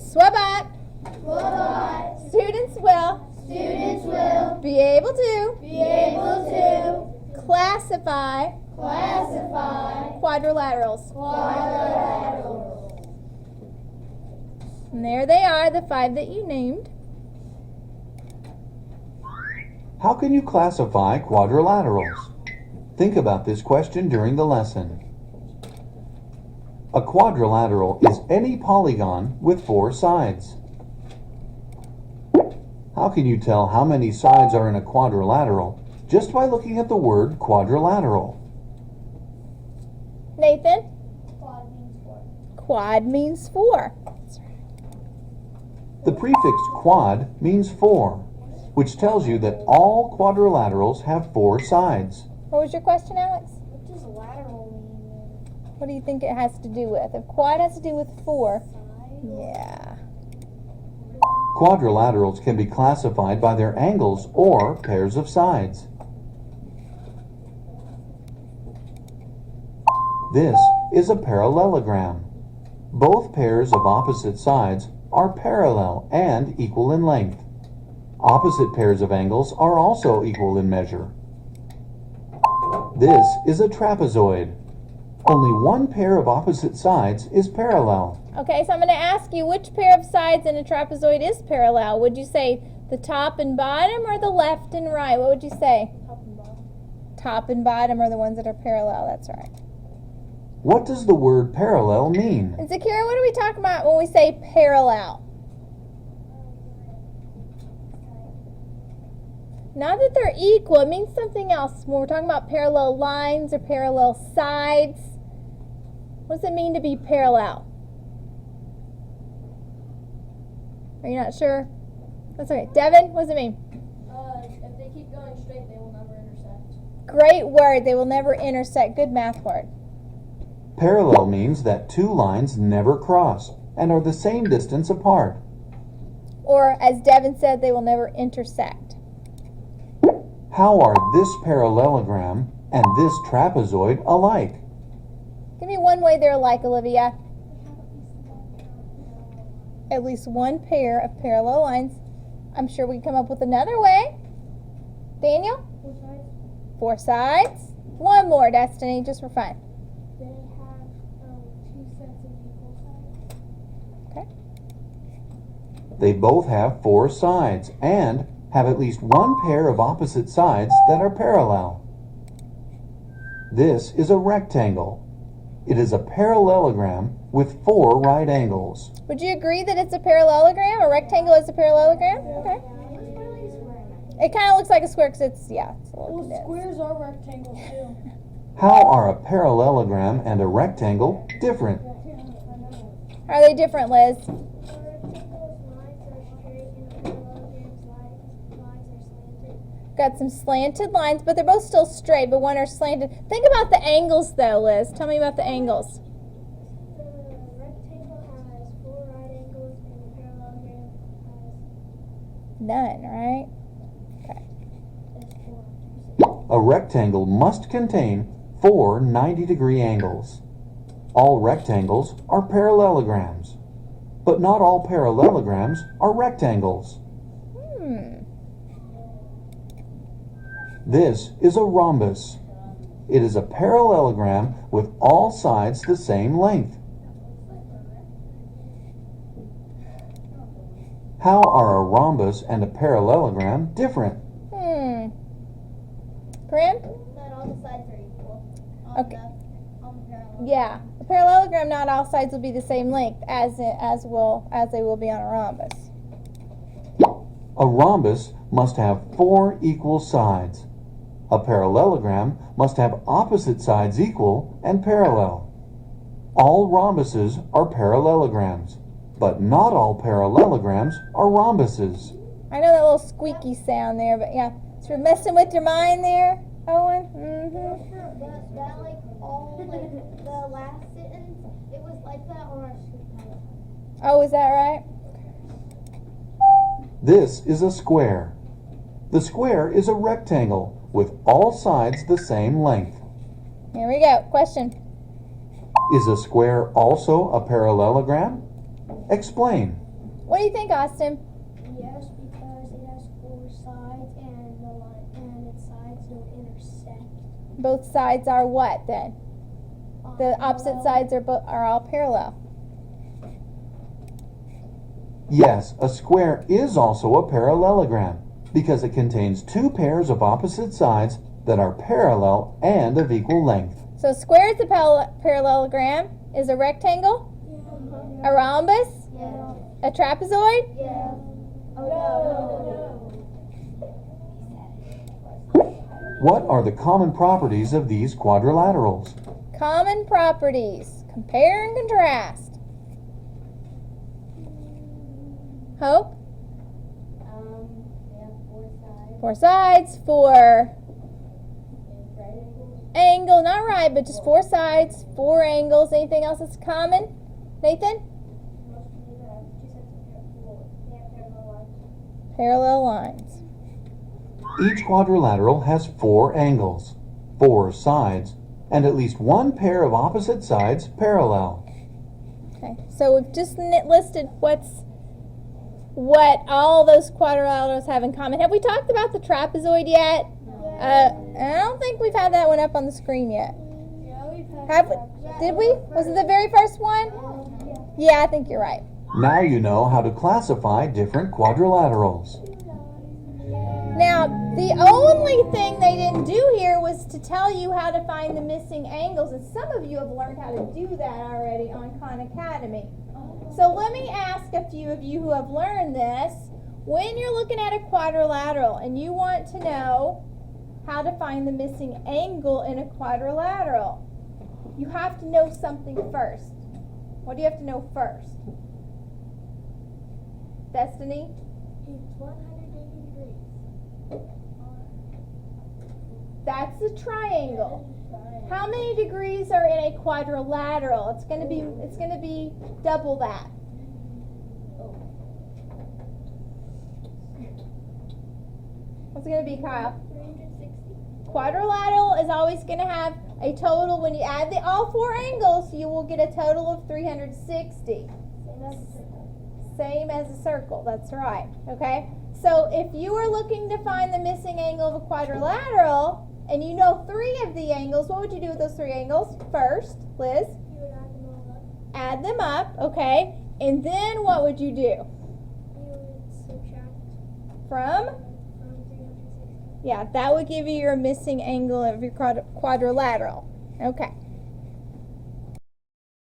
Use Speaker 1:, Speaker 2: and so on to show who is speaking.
Speaker 1: Swabot.
Speaker 2: Swabot.
Speaker 1: Students will
Speaker 2: Be able to
Speaker 1: classify quadrilaterals. And there they are, the 5 that you named.
Speaker 3: How can you classify quadrilaterals? Think about this question during the lesson. A quadrilateral is any polygon with 4 sides. How can you tell how many sides are in a quadrilateral just by looking at the word quadrilateral?
Speaker 1: Nathan?
Speaker 2: Quad means 4.
Speaker 1: Quad means 4.
Speaker 3: The prefix quad means 4, which tells you that all quadrilaterals have 4 sides.
Speaker 1: What was your question, Alex?
Speaker 2: What does lateral mean?
Speaker 1: What do you think it has to do with? If quad has to do with 4,
Speaker 2: Side?
Speaker 1: yeah.
Speaker 3: Quadrilaterals can be classified by their angles or pairs of sides. This is a parallelogram. Both pairs of opposite sides are parallel and equal in length. Opposite pairs of angles are also equal in measure. This is a trapezoid. Only one pair of opposite sides is parallel.
Speaker 1: Okay, so I'm going to ask you which pair of sides in a trapezoid is parallel. Would you say the top and bottom or the left and right? What would you say?
Speaker 2: Top and bottom.
Speaker 1: Top and bottom are the ones that are parallel. That's right.
Speaker 3: What does the word parallel mean?
Speaker 1: And Zakira, what are we talking about when we say parallel? Not that they're equal. It means something else. When we're talking about parallel lines or parallel sides, what does it mean to be parallel? Are you not sure? That's okay. Devin, what does it mean?
Speaker 2: If they keep going straight, they will never intersect.
Speaker 1: Great word. They will never intersect. Good math word.
Speaker 3: Parallel means that 2 lines never cross and are the same distance apart.
Speaker 1: Or, as Devin said, they will never intersect.
Speaker 3: How are this parallelogram and this trapezoid alike?
Speaker 1: Give me one way they're alike, Olivia. At least one pair of parallel lines. I'm sure we can come up with another way. Daniel? 4 sides. One more, Destiny, just for fun.
Speaker 2: They have 2 sets of equal sides.
Speaker 1: Okay.
Speaker 3: They both have 4 sides and have at least one pair of opposite sides that are parallel. This is a rectangle. It is a parallelogram with 4 right angles.
Speaker 1: Would you agree that it's a parallelogram? A rectangle is a parallelogram? Okay. It kind of looks like a square because it's a little condensed.
Speaker 2: Squares are rectangles too.
Speaker 3: How are a parallelogram and a rectangle different?
Speaker 1: How are they different, Liz? Got some slanted lines, but they're both still straight, but one are slanted. Think about the angles, though, Liz. Tell me about the angles.
Speaker 2: The rectangle has 4 right angles and the parallelogram has
Speaker 1: None, right? Okay.
Speaker 2: 4.
Speaker 3: A rectangle must contain 4 90-degree angles. All rectangles are parallelograms, but not all parallelograms are rectangles. This is a rhombus. It is a parallelogram with all sides the same length. How are a rhombus and a parallelogram different?
Speaker 1: Prim?
Speaker 2: Not all the sides are equal.
Speaker 1: Okay.
Speaker 2: On the parallel.
Speaker 1: Yeah. A parallelogram, not all sides will be the same length as they will be on a rhombus.
Speaker 3: A rhombus must have 4 equal sides. A parallelogram must have opposite sides equal and parallel. All rhombuses are parallelograms, but not all parallelograms are rhombuses.
Speaker 1: I know that little squeaky sound there, but yeah. So you're messing with your mind there, Owen?
Speaker 2: That like all like the last sentence, it was like that on our street.
Speaker 1: Oh, is that right?
Speaker 3: This is a square. The square is a rectangle with all sides the same length.
Speaker 1: Here we go. Question.
Speaker 3: Is a square also a parallelogram? Explain.
Speaker 1: What do you think, Austin?
Speaker 2: Yes, because it has four sides and the line and its sides don't intersect.
Speaker 1: Both sides are what then? The opposite sides are all parallel.
Speaker 3: Yes, a square is also a parallelogram because it contains two pairs of opposite sides that are parallel and of equal length.
Speaker 1: So a square is a parallelogram. Is a rectangle?
Speaker 2: Yeah.
Speaker 1: A rhombus?
Speaker 2: Yeah.
Speaker 1: A trapezoid?
Speaker 2: Yeah. Oh,
Speaker 3: What are the common properties of these quadrilaterals?
Speaker 1: Common properties. Compare and contrast. Hope?
Speaker 2: They have four sides.
Speaker 1: Four sides, four
Speaker 2: Right angles.
Speaker 1: angle, not right, but just four sides, four angles. Anything else that's common? Nathan?
Speaker 2: Most of these have two sets of they have parallel lines.
Speaker 1: Parallel lines.
Speaker 3: Each quadrilateral has four angles, four sides, and at least one pair of opposite sides parallel.
Speaker 1: Okay, so we've just listed what all those quadrilaterals have in common. Have we talked about the trapezoid yet? I don't think we've had that one up on the screen yet.
Speaker 2: Yeah, we've
Speaker 1: Have we? Did we? Was it the very first one? Yeah, I think you're right.
Speaker 3: Now you know how to classify different quadrilaterals.
Speaker 1: Now, the only thing they didn't do here was to tell you how to find the missing angles, and some of you have learned how to do that already on Khan Academy. So let me ask a few of you who have learned this, when you're looking at a quadrilateral and you want to know how to find the missing angle in a quadrilateral, you have to know something first. What do you have to know first? Destiny?
Speaker 2: It's 180 degrees.
Speaker 1: That's a triangle. How many degrees are in a quadrilateral? It's going to be double that. What's it going to be, Kyle?
Speaker 2: 360.
Speaker 1: Quadrilateral is always going to have a total. When you add all four angles, you will get a total of 360. Same as a circle. That's right. Okay? So if you are looking to find the missing angle of a quadrilateral, and you know three of the angles, what would you do with those three angles? First, Liz?
Speaker 2: You would add them all up.
Speaker 1: Add them up, okay? And then what would you do?
Speaker 2: You would subtract
Speaker 1: From?
Speaker 2: from 360.
Speaker 1: Yeah, that would give you your missing angle of your quadrilateral. Okay.